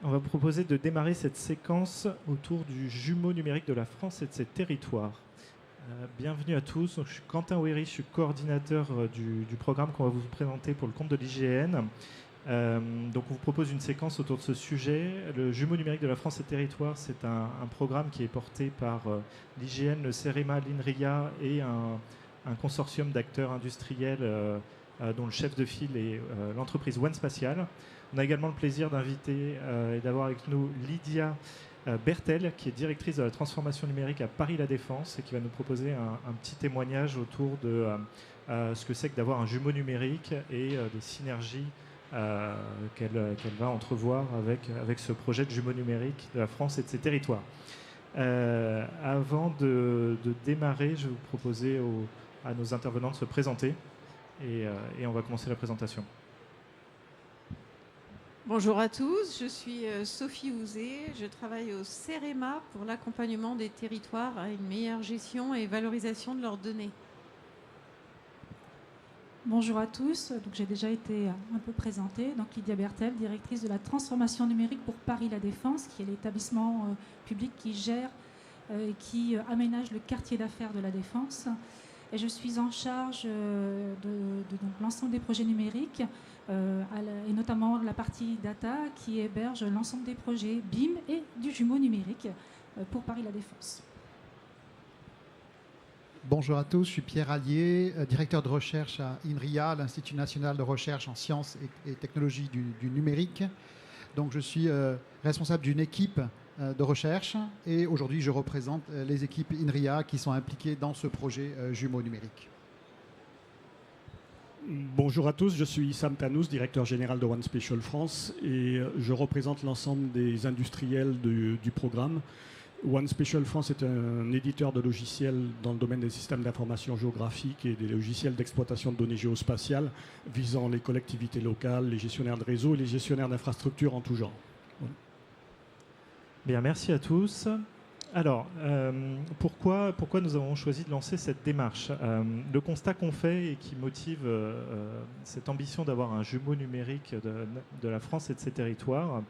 On va vous proposer de démarrer cette séquence autour du jumeau numérique de la France et de ses territoires. Bienvenue à tous. Donc, je suis Quentin Ouéry, je suis coordinateur du programme qu'on va vous présenter pour le compte de l'IGN. Donc on vous propose une séquence autour de ce sujet. Le jumeau numérique de la France et territoires, c'est un programme qui est porté par l'IGN, le CEREMA, l'INRIA et un consortium d'acteurs industriels dont le chef de file est l'entreprise One Spatial. On a également le plaisir d'inviter et d'avoir avec nous Lydia Bertel, qui est directrice de la transformation numérique à Paris La Défense et qui va nous proposer un petit témoignage autour de ce que c'est que d'avoir un jumeau numérique et des synergies qu'elle va entrevoir avec ce projet de jumeau numérique de la France et de ses territoires. Avant de démarrer, je vais vous proposer à nos intervenants de se présenter et on va commencer la présentation. Bonjour à tous, je suis Sophie Houzé, je travaille au CEREMA pour l'accompagnement des territoires à une meilleure gestion et valorisation de leurs données. Bonjour à tous, donc j'ai déjà été un peu présentée, donc Lydia Bertel, directrice de la transformation numérique pour Paris La Défense, qui est l'établissement public qui gère et qui aménage le quartier d'affaires de La Défense. Et je suis en charge de l'ensemble des projets numériques, et notamment la partie data qui héberge l'ensemble des projets BIM et du jumeau numérique pour Paris La Défense. Bonjour à tous, je suis Pierre Allier, directeur de recherche à INRIA, l'Institut national de recherche en sciences et technologies du numérique. Donc je suis responsable d'une équipe de recherche et aujourd'hui je représente les équipes INRIA qui sont impliquées dans ce projet jumeau numérique. Bonjour à tous, je suis Sam Tanous, directeur général de One Spatial France et je représente l'ensemble des industriels du programme. One Spatial France est un éditeur de logiciels dans le domaine des systèmes d'information géographique et des logiciels d'exploitation de données géospatiales visant les collectivités locales, les gestionnaires de réseau et les gestionnaires d'infrastructures en tout genre. Voilà. Bien, merci à tous. Alors, pourquoi nous avons choisi de lancer cette démarche ? Le constat qu'on fait et qui motive cette ambition d'avoir un jumeau numérique de la France et de ses territoires,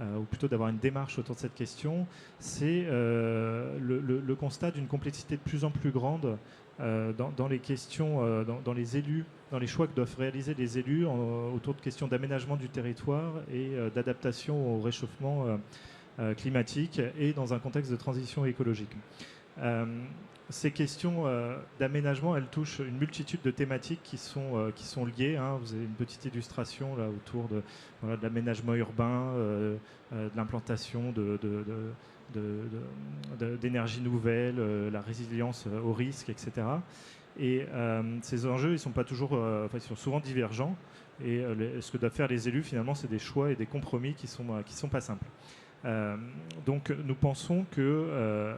ou plutôt d'avoir une démarche autour de cette question, c'est le constat d'une complexité de plus en plus grande dans les questions, dans les élus, dans les choix que doivent réaliser les élus autour de questions d'aménagement du territoire et d'adaptation au réchauffement climatique et dans un contexte de transition écologique. Ces questions d'aménagement, elles touchent une multitude de thématiques qui sont liées. Vous avez une petite illustration là autour de l'aménagement urbain, de l'implantation d'énergies nouvelles, la résilience au risque, etc. Et ces enjeux, ils sont pas toujours, ils sont souvent divergents. Et ce que doivent faire les élus, finalement, c'est des choix et des compromis qui sont pas simples. Donc, nous pensons que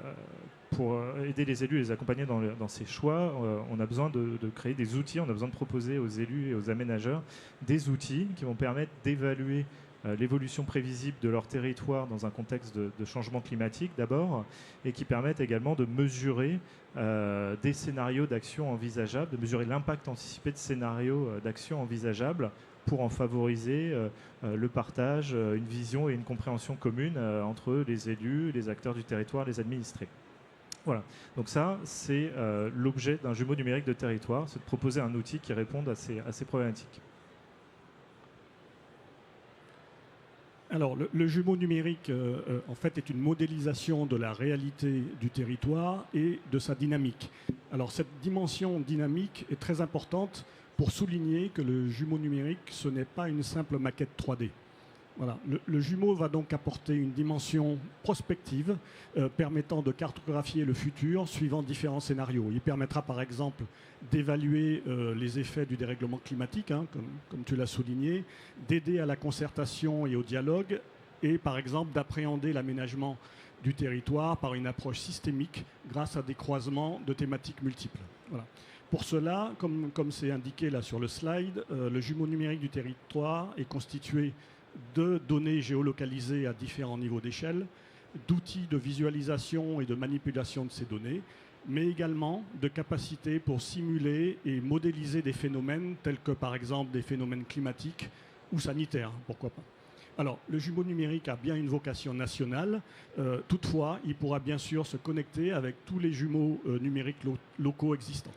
pour aider les élus et les accompagner dans ces choix, on a besoin de créer des outils, on a besoin de proposer aux élus et aux aménageurs des outils qui vont permettre d'évaluer l'évolution prévisible de leur territoire dans un contexte de changement climatique d'abord, et qui permettent également de mesurer des scénarios d'action envisageables, de mesurer l'impact anticipé de scénarios d'action envisageables pour en favoriser le partage, une vision et une compréhension commune entre les élus, les acteurs du territoire, les administrés. Voilà, donc ça, c'est l'objet d'un jumeau numérique de territoire, c'est de proposer un outil qui réponde à ces problématiques. Alors, le jumeau numérique, en fait, est une modélisation de la réalité du territoire et de sa dynamique. Alors, cette dimension dynamique est très importante pour souligner que le jumeau numérique, ce n'est pas une simple maquette 3D. Voilà. Le jumeau va donc apporter une dimension prospective permettant de cartographier le futur suivant différents scénarios. Il permettra par exemple d'évaluer les effets du dérèglement climatique, comme tu l'as souligné, d'aider à la concertation et au dialogue et par exemple d'appréhender l'aménagement du territoire par une approche systémique grâce à des croisements de thématiques multiples. Voilà. Pour cela, comme c'est indiqué là sur le slide, le jumeau numérique du territoire est constitué de données géolocalisées à différents niveaux d'échelle, d'outils de visualisation et de manipulation de ces données, mais également de capacités pour simuler et modéliser des phénomènes tels que par exemple des phénomènes climatiques ou sanitaires, pourquoi pas. Alors, le jumeau numérique a bien une vocation nationale. Toutefois, il pourra bien sûr se connecter avec tous les jumeaux numériques locaux existants.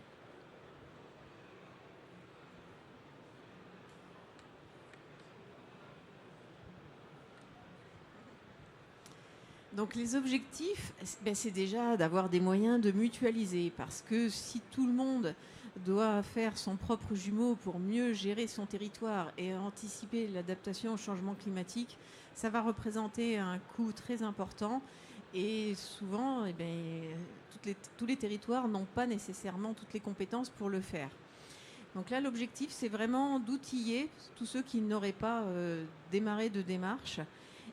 Donc les objectifs, c'est déjà d'avoir des moyens de mutualiser, parce que si tout le monde doit faire son propre jumeau pour mieux gérer son territoire et anticiper l'adaptation au changement climatique, ça va représenter un coût très important. Et souvent, tous les territoires n'ont pas nécessairement toutes les compétences pour le faire. Donc là, l'objectif, c'est vraiment d'outiller tous ceux qui n'auraient pas démarré de démarche,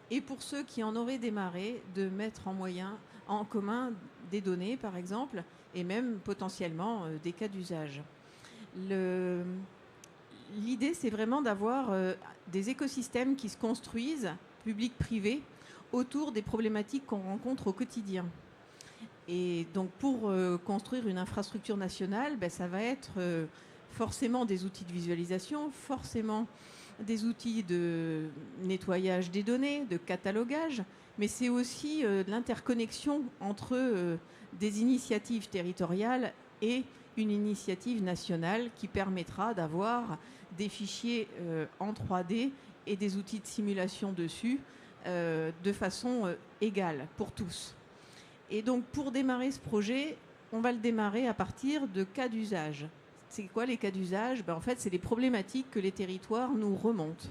et pour ceux qui en auraient démarré, de mettre en commun des données, par exemple, et même potentiellement des cas d'usage. L'idée, c'est vraiment d'avoir des écosystèmes qui se construisent, public-privé, autour des problématiques qu'on rencontre au quotidien. Et donc, pour construire une infrastructure nationale, ça va être forcément des outils de visualisation, forcément des outils de nettoyage des données, de catalogage, mais c'est aussi de l'interconnexion entre des initiatives territoriales et une initiative nationale qui permettra d'avoir des fichiers en 3D et des outils de simulation dessus de façon égale pour tous. Et donc, pour démarrer ce projet, on va le démarrer à partir de cas d'usage. C'est quoi les cas d'usage ? En fait, c'est les problématiques que les territoires nous remontent.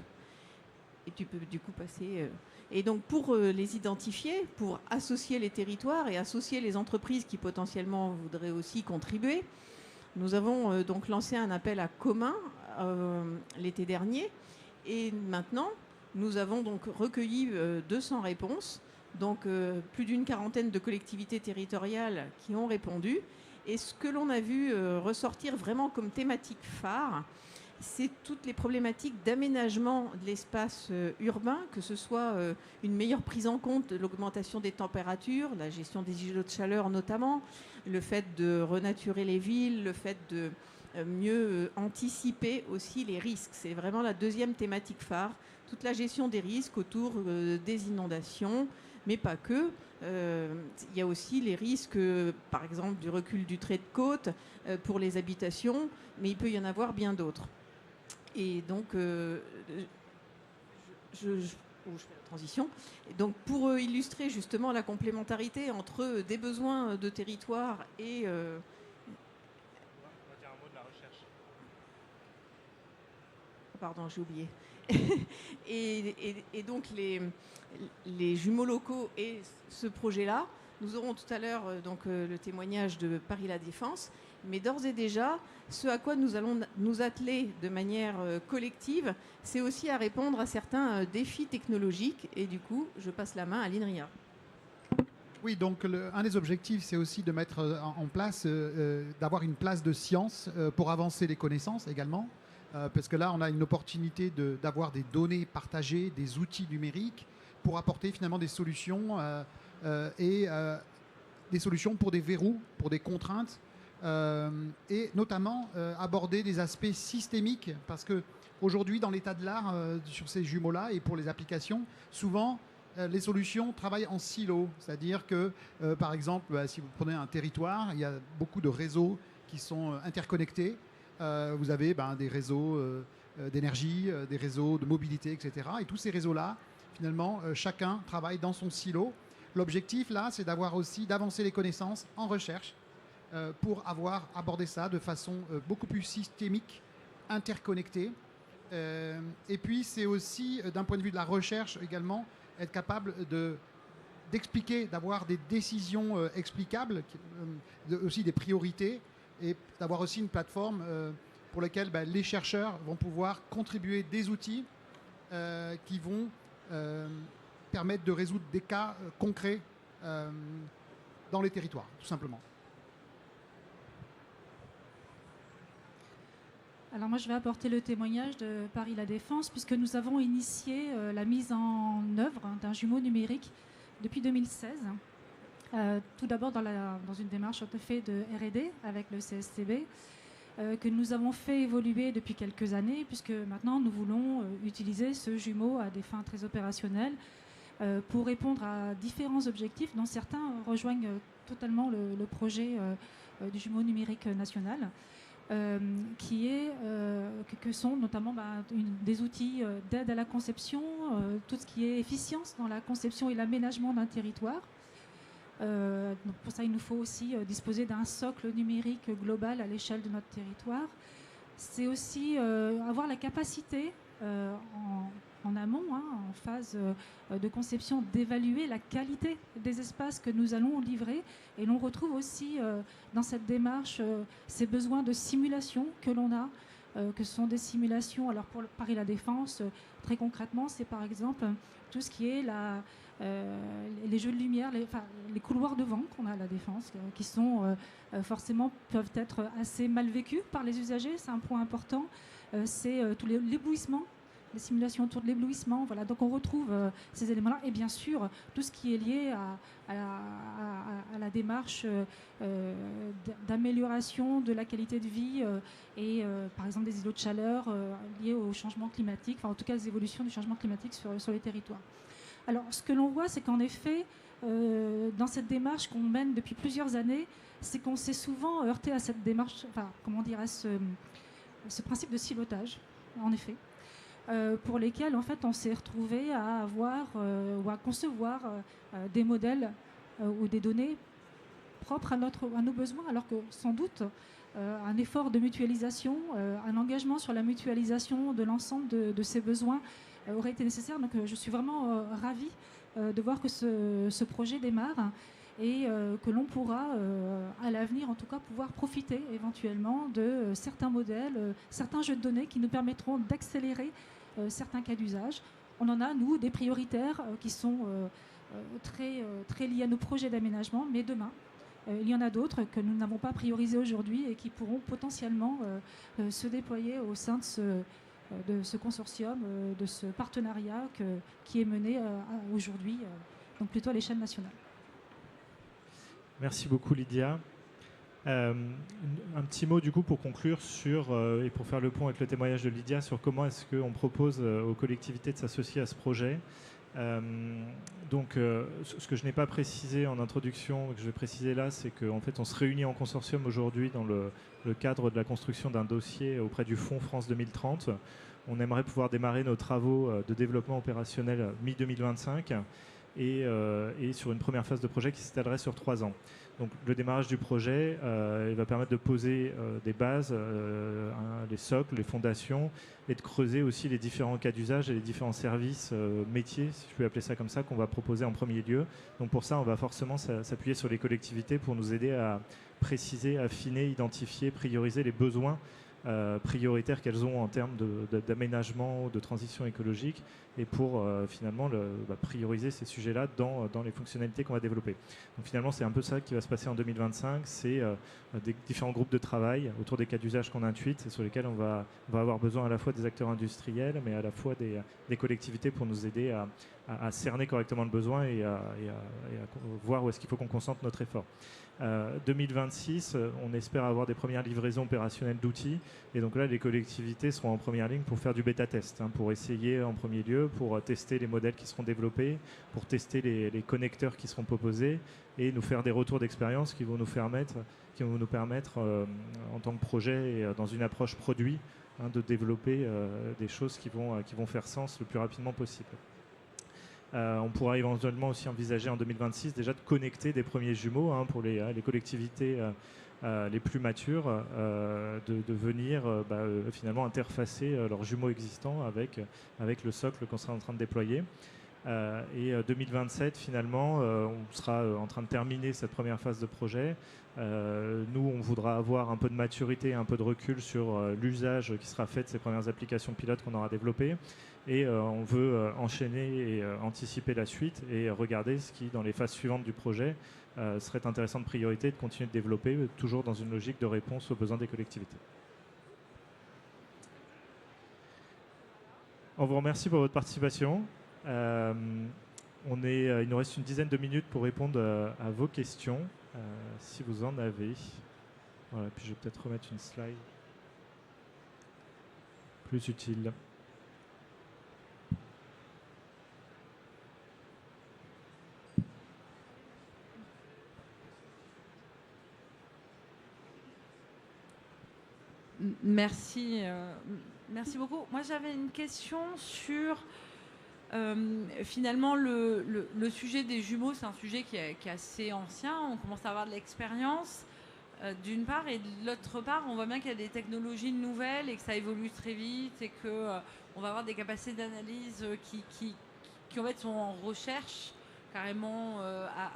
Et tu peux du coup passer... Et donc, pour les identifier, pour associer les territoires et associer les entreprises qui potentiellement voudraient aussi contribuer, nous avons donc lancé un appel à commun l'été dernier. Et maintenant, nous avons donc recueilli 200 réponses, donc plus d'une quarantaine de collectivités territoriales qui ont répondu. Et ce que l'on a vu ressortir vraiment comme thématique phare, c'est toutes les problématiques d'aménagement de l'espace urbain, que ce soit une meilleure prise en compte de l'augmentation des températures, la gestion des îlots de chaleur notamment, le fait de renaturer les villes, le fait de mieux anticiper aussi les risques. C'est vraiment la deuxième thématique phare, toute la gestion des risques autour des inondations, mais pas que. Il y a aussi les risques, par exemple, du recul du trait de côte pour les habitations, mais il peut y en avoir bien d'autres. Et donc, je fais la transition. Et donc, pour illustrer justement la complémentarité entre des besoins de territoire et... On va dire un mot de la recherche. Pardon, j'ai oublié. et donc les jumeaux locaux et ce projet-là, nous aurons tout à l'heure le témoignage de Paris La Défense, mais d'ores et déjà, ce à quoi nous allons nous atteler de manière collective, c'est aussi à répondre à certains défis technologiques. Et du coup, je passe la main à l'INRIA. Oui, donc un des objectifs, c'est aussi de mettre en place, d'avoir une place de science pour avancer les connaissances également. Parce que là, on a une opportunité d'avoir des données partagées, des outils numériques pour apporter finalement des solutions et des solutions pour des verrous, pour des contraintes et notamment aborder des aspects systémiques parce qu'aujourd'hui, dans l'état de l'art, sur ces jumeaux-là et pour les applications, souvent, les solutions travaillent en silo. C'est-à-dire que, par exemple, si vous prenez un territoire, il y a beaucoup de réseaux qui sont interconnectés. Vous avez des réseaux d'énergie, des réseaux de mobilité, etc. Et tous ces réseaux-là, finalement, chacun travaille dans son silo. L'objectif, là, c'est d'avancer les connaissances en recherche pour avoir abordé ça de façon beaucoup plus systémique, interconnectée. Et puis, c'est aussi, d'un point de vue de la recherche également, être capable d'expliquer, d'avoir des décisions explicables, aussi des priorités, et d'avoir aussi une plateforme pour laquelle les chercheurs vont pouvoir contribuer des outils qui vont permettre de résoudre des cas concrets dans les territoires, tout simplement. Alors moi, je vais apporter le témoignage de Paris La Défense, puisque nous avons initié la mise en œuvre d'un jumeau numérique depuis 2016. Tout d'abord dans une démarche tout à fait de R&D avec le CSTB. que nous avons fait évoluer depuis quelques années, puisque maintenant nous voulons utiliser ce jumeau à des fins très opérationnelles pour répondre à différents objectifs, dont certains rejoignent totalement le projet du jumeau numérique national, que sont notamment des outils d'aide à la conception, tout ce qui est efficience dans la conception et l'aménagement d'un territoire. Donc pour ça, il nous faut aussi disposer d'un socle numérique global à l'échelle de notre territoire. C'est aussi avoir la capacité en amont, en phase de conception, d'évaluer la qualité des espaces que nous allons livrer. Et l'on retrouve aussi dans cette démarche ces besoins de simulation que l'on a, que ce sont des simulations. Alors pour Paris La Défense, très concrètement, c'est par exemple tout ce qui est les jeux de lumière, les couloirs de vent qu'on a à La Défense, qui sont forcément peuvent être assez mal vécus par les usagers. C'est un point important. C'est tout l'éblouissement, les simulations autour de l'éblouissement. Voilà. Donc on retrouve ces éléments-là. Et bien sûr, tout ce qui est lié à la démarche d'amélioration de la qualité de vie et par exemple des îlots de chaleur liés au changement climatique, enfin en tout cas des évolutions du changement climatique sur les territoires. Alors ce que l'on voit, c'est qu'en effet, dans cette démarche qu'on mène depuis plusieurs années, c'est qu'on s'est souvent heurté à cette démarche, à ce principe de silotage, en effet. Pour lesquels en fait on s'est retrouvé à avoir ou à concevoir des modèles ou des données propres à nos besoins, alors que sans doute un effort de mutualisation, un engagement sur la mutualisation de l'ensemble de ces besoins aurait été nécessaire. Donc je suis vraiment ravie de voir que ce projet démarre et que l'on pourra à l'avenir en tout cas pouvoir profiter éventuellement de certains modèles, certains jeux de données qui nous permettront d'accélérer certains cas d'usage. On en a, nous, des prioritaires qui sont très liés à nos projets d'aménagement, mais demain, il y en a d'autres que nous n'avons pas priorisés aujourd'hui et qui pourront potentiellement se déployer au sein de ce consortium, de ce partenariat qui est mené aujourd'hui, donc plutôt à l'échelle nationale. Merci beaucoup Lydia. Un petit mot du coup pour conclure et pour faire le pont avec le témoignage de Lydia sur comment est-ce qu'on propose aux collectivités de s'associer à ce projet. Ce que je n'ai pas précisé en introduction, que je vais préciser là, c'est qu'en fait on se réunit en consortium aujourd'hui dans le cadre de la construction d'un dossier auprès du Fonds France 2030. On aimerait pouvoir démarrer nos travaux de développement opérationnel mi-2025 et sur une première phase de projet qui s'étalerait sur 3 ans. Donc le démarrage du projet il va permettre de poser des bases, les socles, les fondations, et de creuser aussi les différents cas d'usage et les différents services métiers, si je peux appeler ça comme ça, qu'on va proposer en premier lieu. Donc pour ça, on va forcément s'appuyer sur les collectivités pour nous aider à préciser, affiner, identifier, prioriser les besoins prioritaires qu'elles ont en termes d'aménagement, de transition écologique, et pour finalement prioriser ces sujets-là dans les fonctionnalités qu'on va développer. Donc finalement, c'est un peu ça qui va se passer en 2025, c'est des différents groupes de travail autour des cas d'usage qu'on intuite, et sur lesquels on va avoir besoin à la fois des acteurs industriels, mais à la fois des collectivités pour nous aider à cerner correctement le besoin et à voir où est-ce qu'il faut qu'on concentre notre effort. 2026, on espère avoir des premières livraisons opérationnelles d'outils, et donc là les collectivités seront en première ligne pour faire du bêta-test, pour essayer en premier lieu, pour tester les modèles qui seront développés, pour tester les connecteurs qui seront proposés et nous faire des retours d'expérience qui vont nous permettre en tant que projet et dans une approche produit de développer des choses qui vont faire sens le plus rapidement possible. On pourra éventuellement aussi envisager en 2026 déjà de connecter des premiers jumeaux pour les collectivités les plus matures, de venir finalement interfacer leurs jumeaux existants avec le socle qu'on sera en train de déployer. Et 2027, finalement, on sera en train de terminer cette première phase de projet. Nous, on voudra avoir un peu de maturité, un peu de recul sur l'usage qui sera fait de ces premières applications pilotes qu'on aura développées. Et on veut enchaîner et anticiper la suite et regarder ce qui, dans les phases suivantes du projet, serait intéressant de priorité, de continuer de développer, toujours dans une logique de réponse aux besoins des collectivités. On vous remercie pour votre participation. Il nous reste une dizaine de minutes pour répondre à vos questions, si vous en avez. Voilà, puis je vais peut-être remettre une slide. plus utile. Merci, merci beaucoup. Moi, j'avais une question sur finalement le sujet des jumeaux. C'est un sujet qui est assez ancien. On commence à avoir de l'expérience d'une part, et de l'autre part, on voit bien qu'il y a des technologies nouvelles et que ça évolue très vite et que on va avoir des capacités d'analyse qui en fait sont en recherche carrément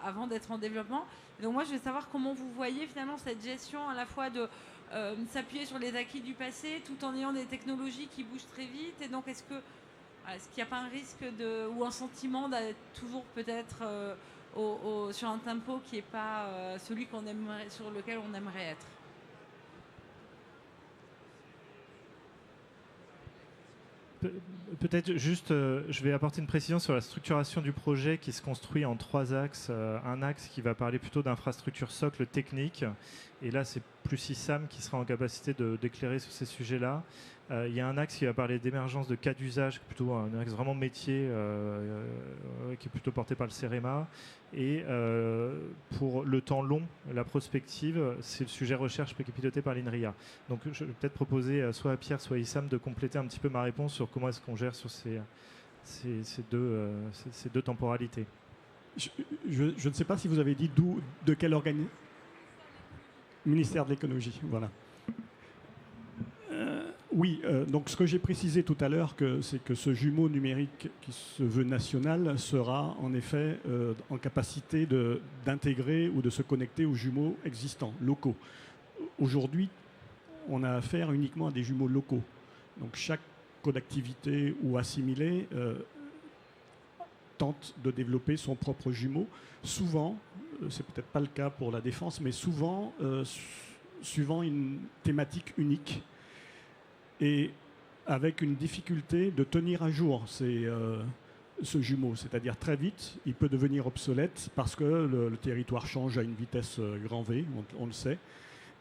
avant d'être en développement. Et donc moi, je veux savoir comment vous voyez finalement cette gestion à la fois de s'appuyer sur les acquis du passé tout en ayant des technologies qui bougent très vite. Et donc, est-ce qu'il n'y a pas un risque ou un sentiment d'être toujours peut-être sur un tempo qui n'est pas celui sur lequel on aimerait être? Peut-être juste, je vais apporter une précision sur la structuration du projet qui se construit en 3 axes. Un axe qui va parler plutôt d'infrastructure socle technique. Et là, c'est plus ISAM qui sera en capacité d'éclairer sur ces sujets-là. Il y a un axe qui va parler d'émergence de cas d'usage, plutôt un axe vraiment métier, qui est plutôt porté par le CEREMA. Et pour le temps long, la prospective, c'est le sujet recherche piloté par l'INRIA. Donc je vais peut-être proposer soit à Pierre, soit à Issam de compléter un petit peu ma réponse sur comment est-ce qu'on gère sur ces deux temporalités. Je ne sais pas si vous avez dit de quel organisme. Ministère de l'écologie, voilà. Oui, donc ce que j'ai précisé tout à l'heure, c'est que ce jumeau numérique qui se veut national sera en effet en capacité d'intégrer ou de se connecter aux jumeaux existants, locaux. Aujourd'hui, on a affaire uniquement à des jumeaux locaux. Donc chaque collectivité ou assimilé tente de développer son propre jumeau. Souvent, c'est peut-être pas le cas pour la défense, mais souvent suivant une thématique unique et avec une difficulté de tenir à jour ce jumeau. C'est-à-dire très vite, il peut devenir obsolète parce que le territoire change à une vitesse grand V, on le sait.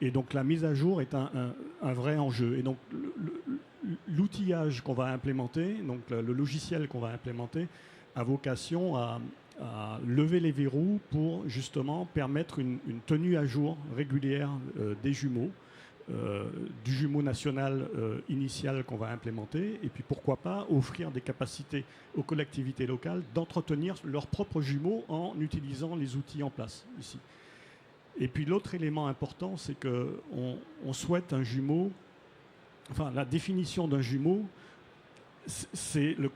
Et donc la mise à jour est un vrai enjeu. Et donc l'outillage qu'on va implémenter, donc le logiciel qu'on va implémenter, a vocation à lever les verrous pour justement permettre une tenue à jour régulière des jumeaux, du jumeau national initial qu'on va implémenter, et puis pourquoi pas offrir des capacités aux collectivités locales d'entretenir leurs propres jumeaux en utilisant les outils en place ici. Et puis l'autre élément important, c'est qu'on souhaite un jumeau, enfin la définition d'un jumeau, le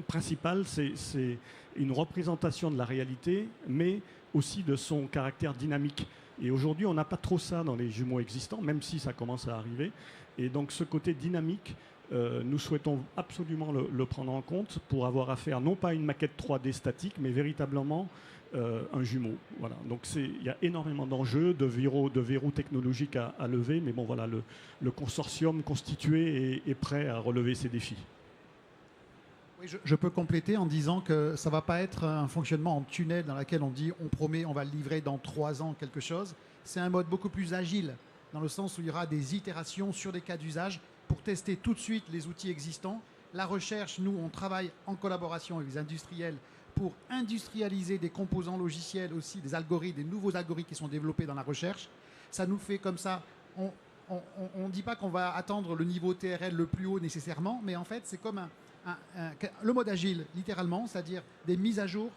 principal, c'est une représentation de la réalité, mais aussi de son caractère dynamique. Et aujourd'hui, on n'a pas trop ça dans les jumeaux existants, même si ça commence à arriver. Et donc ce côté dynamique, nous souhaitons absolument le prendre en compte pour avoir affaire non pas à une maquette 3D statique, mais véritablement un jumeau. Voilà. Donc il y a énormément d'enjeux, de verrous technologiques à lever, mais bon voilà, le consortium constitué est prêt à relever ces défis. Oui, je peux compléter en disant que ça ne va pas être un fonctionnement en tunnel dans lequel on dit on promet, on va le livrer dans 3 ans quelque chose. C'est un mode beaucoup plus agile, dans le sens où il y aura des itérations sur des cas d'usage pour tester tout de suite les outils existants. La recherche, nous, on travaille en collaboration avec les industriels pour industrialiser des composants logiciels aussi, des algorithmes, des nouveaux algorithmes qui sont développés dans la recherche. Ça nous fait comme ça, on ne dit pas qu'on va attendre le niveau TRL le plus haut nécessairement, mais en fait, c'est comme le mode agile, littéralement, c'est-à-dire des mises à jour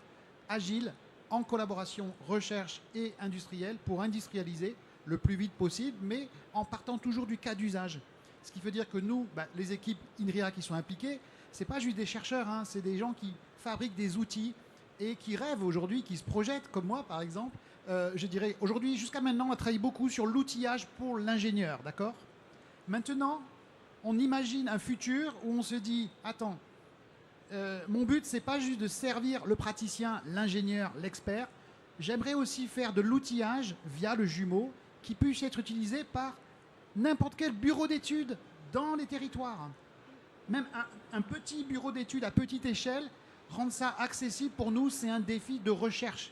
agiles en collaboration recherche et industrielle pour industrialiser le plus vite possible, mais en partant toujours du cas d'usage. Ce qui veut dire que nous, les équipes INRIA qui sont impliquées, ce n'est pas juste des chercheurs, hein, c'est des gens qui fabriquent des outils et qui rêvent aujourd'hui, qui se projettent, comme moi par exemple. Je dirais, aujourd'hui, jusqu'à maintenant, on travaille beaucoup sur l'outillage pour l'ingénieur, d'accord ? Maintenant, on imagine un futur où on se dit, attends, mon but, c'est pas juste de servir le praticien, l'ingénieur, l'expert. J'aimerais aussi faire de l'outillage via le jumeau qui puisse être utilisé par n'importe quel bureau d'études dans les territoires. Même un petit bureau d'études à petite échelle, rendre ça accessible pour nous, c'est un défi de recherche.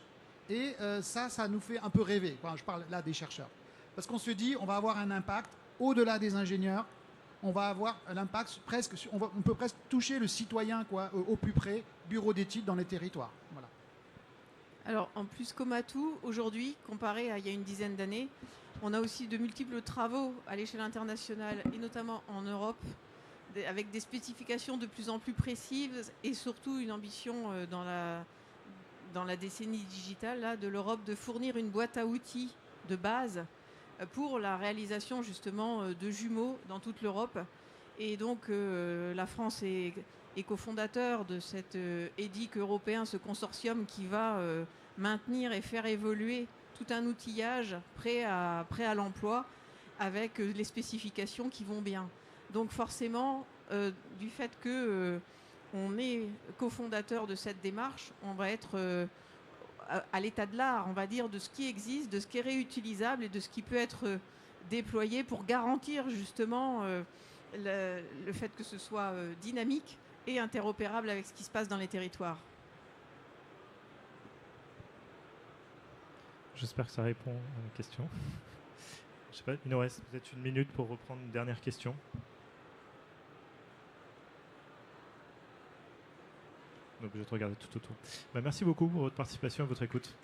Et ça nous fait un peu rêver. Enfin, je parle là des chercheurs. Parce qu'on se dit, on va avoir un impact au-delà des ingénieurs, on va avoir l'impact presque, on peut presque toucher le citoyen quoi, au plus près, bureau d'études dans les territoires. Voilà. Alors, en plus, comme à tout, aujourd'hui, comparé à il y a une dizaine d'années, on a aussi de multiples travaux à l'échelle internationale et notamment en Europe, avec des spécifications de plus en plus précises et surtout une ambition dans la décennie digitale là, de l'Europe de fournir une boîte à outils de base pour la réalisation justement de jumeaux dans toute l'Europe. Et donc la France est cofondateur de cet EDIC européen, ce consortium qui va maintenir et faire évoluer tout un outillage prêt à l'emploi avec les spécifications qui vont bien. Donc forcément, du fait qu'on est cofondateur de cette démarche, on va être à l'état de l'art, on va dire, de ce qui existe, de ce qui est réutilisable et de ce qui peut être déployé pour garantir justement le fait que ce soit dynamique et interopérable avec ce qui se passe dans les territoires. J'espère que ça répond à la question. Je sais pas, il nous reste peut-être une minute pour reprendre une dernière question. Donc je vais te regarder tout autour. Merci beaucoup pour votre participation et votre écoute.